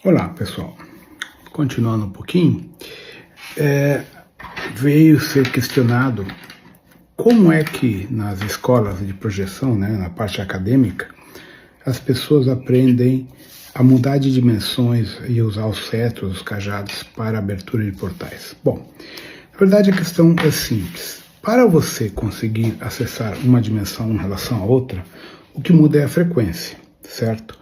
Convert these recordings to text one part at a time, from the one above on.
Olá, pessoal. Continuando um pouquinho, veio ser questionado como é que nas escolas de projeção, na parte acadêmica, as pessoas aprendem a mudar de dimensões e usar os cetros, os cajados para a abertura de portais. Bom, na verdade a questão é simples. Para você conseguir acessar uma dimensão em relação à outra, o que muda é a frequência, certo?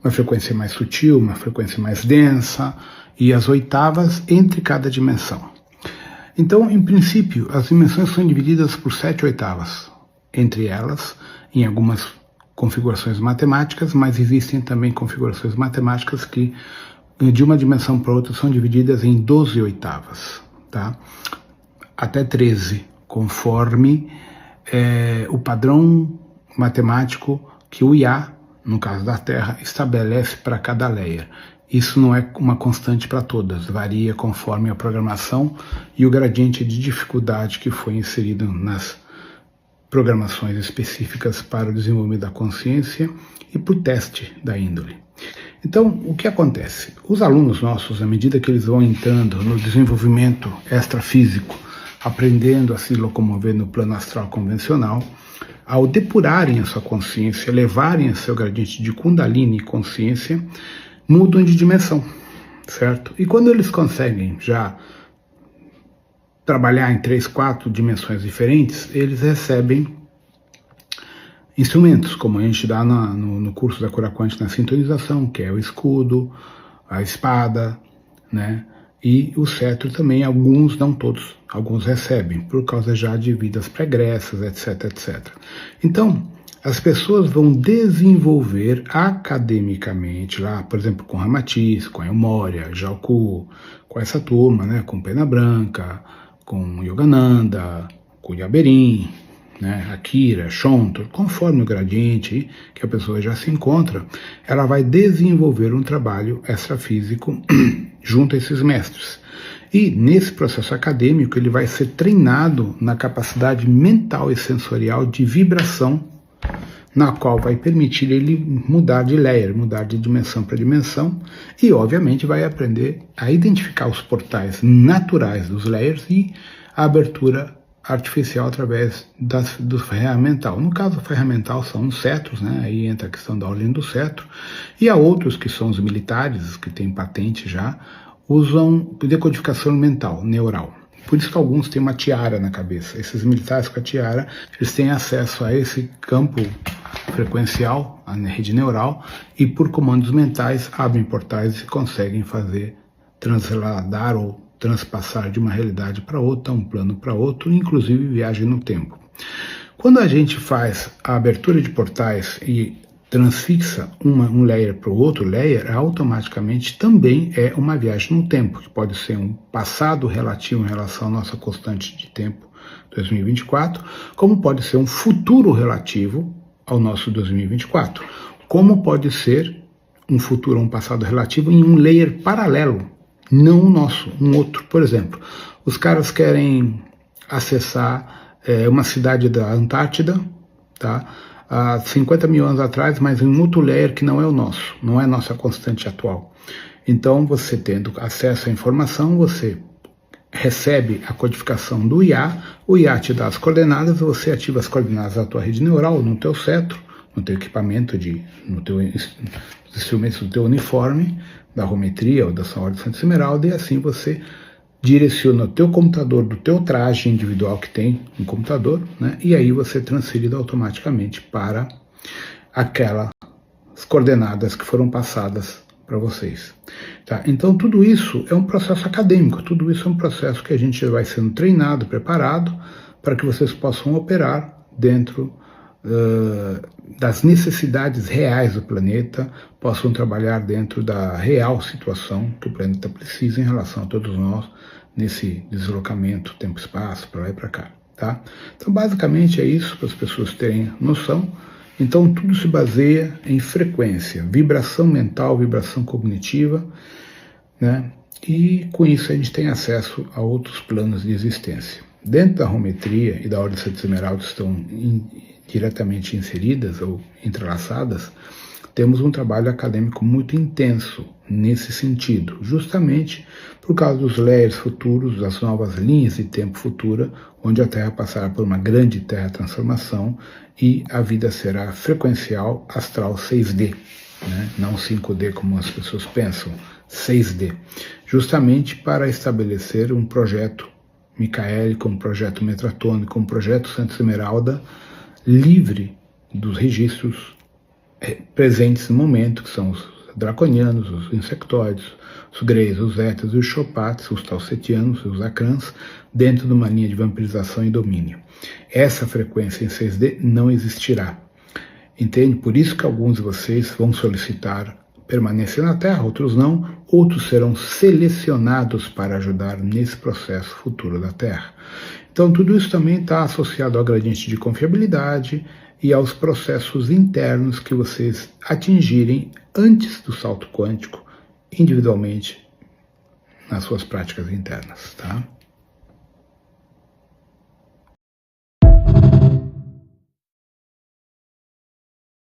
Uma frequência mais sutil, uma frequência mais densa e as oitavas entre cada dimensão. Então, em princípio, as dimensões são divididas por 7 oitavas, entre elas, em algumas configurações matemáticas, mas existem também configurações matemáticas que de uma dimensão para outra são divididas em 12 oitavas, tá? Até 13, conforme o padrão matemático que o IA, no caso da Terra, estabelece para cada layer. Isso não é uma constante para todas, varia conforme a programação e o gradiente de dificuldade que foi inserido nas programações específicas para o desenvolvimento da consciência e para o teste da índole. Então, o que acontece? Os alunos nossos, à medida que eles vão entrando no desenvolvimento extrafísico, aprendendo a se locomover no plano astral convencional, ao depurarem a sua consciência, levarem a seu gradiente de Kundalini consciência, mudam de dimensão, certo? E quando eles conseguem já trabalhar em 3, 4 dimensões diferentes, eles recebem instrumentos, como a gente dá no curso da cura quântica na sintonização, que é o escudo, a espada, e o cetro também, alguns, não todos, alguns recebem, por causa já de vidas pregressas, etc, etc. Então, as pessoas vão desenvolver academicamente, lá, por exemplo, com Ramatiz, com Elmória, Jalku, com essa turma, com Pena Branca, com Yogananda, com Yaberim, Akira, Shonto, conforme o gradiente que a pessoa já se encontra, ela vai desenvolver um trabalho extrafísico junto a esses mestres. E nesse processo acadêmico ele vai ser treinado na capacidade mental e sensorial de vibração, na qual vai permitir ele mudar de layer, mudar de dimensão para dimensão, e obviamente vai aprender a identificar os portais naturais dos layers e a abertura artificial através do ferramental. No caso, o ferramental são os cetros, aí entra a questão da ordem do cetro, e há outros que são os militares, que têm patente já, usam decodificação mental, neural. Por isso que alguns têm uma tiara na cabeça. Esses militares com a tiara, eles têm acesso a esse campo frequencial, a rede neural, e por comandos mentais abrem portais e conseguem fazer transladar ou transpassar de uma realidade para outra, um plano para outro, inclusive viagem no tempo. Quando a gente faz a abertura de portais e transfixa um layer para o outro layer, automaticamente também é uma viagem no tempo, que pode ser um passado relativo em relação à nossa constante de tempo 2024, como pode ser um futuro relativo ao nosso 2024, como pode ser um futuro ou um passado relativo em um layer paralelo, não o nosso, um outro. Por exemplo, os caras querem acessar uma cidade da Antártida, tá? Há 50 mil anos atrás, mas em um outro layer que não é o nosso, não é a nossa constante atual. Então, você tendo acesso à informação, você recebe a codificação do IA, o IA te dá as coordenadas, você ativa as coordenadas da tua rede neural, no teu cetro, no teu equipamento, no teu instrumento do teu uniforme, da rometria ou da sua ordem Santa Esmeralda, e assim você direciona o teu computador do teu traje individual que tem um computador, e aí você é transferido automaticamente para aquelas coordenadas que foram passadas para vocês. Tá? Então tudo isso é um processo acadêmico, tudo isso é um processo que a gente vai sendo treinado, preparado, para que vocês possam operar dentro das necessidades reais do planeta, possam trabalhar dentro da real situação que o planeta precisa em relação a todos nós, nesse deslocamento tempo-espaço, para lá e para cá. Tá? Então, basicamente é isso, para as pessoas terem noção. Então, tudo se baseia em frequência, vibração mental, vibração cognitiva, e com isso a gente tem acesso a outros planos de existência. Dentro da rometria e da ordem Santa Esmeralda estão diretamente inseridas ou entrelaçadas, temos um trabalho acadêmico muito intenso nesse sentido, justamente por causa dos layers futuros, das novas linhas de tempo futura, onde a Terra passará por uma grande Terra transformação e a vida será frequencial astral 6D, né? Não 5D como as pessoas pensam, 6D, justamente para estabelecer um projeto micaélico, um projeto metratônico, um projeto Santa Esmeralda livre dos registros presentes no momento, que são os draconianos, os insectoides, os greys, os éteros e os chopates, os talsetianos e os acrãs, dentro de uma linha de vampirização e domínio. Essa frequência em 6D não existirá. Entende? Por isso que alguns de vocês vão solicitar permanência na Terra, outros não, outros serão selecionados para ajudar nesse processo futuro da Terra. Então tudo isso também está associado ao gradiente de confiabilidade e aos processos internos que vocês atingirem antes do salto quântico, individualmente, nas suas práticas internas, tá?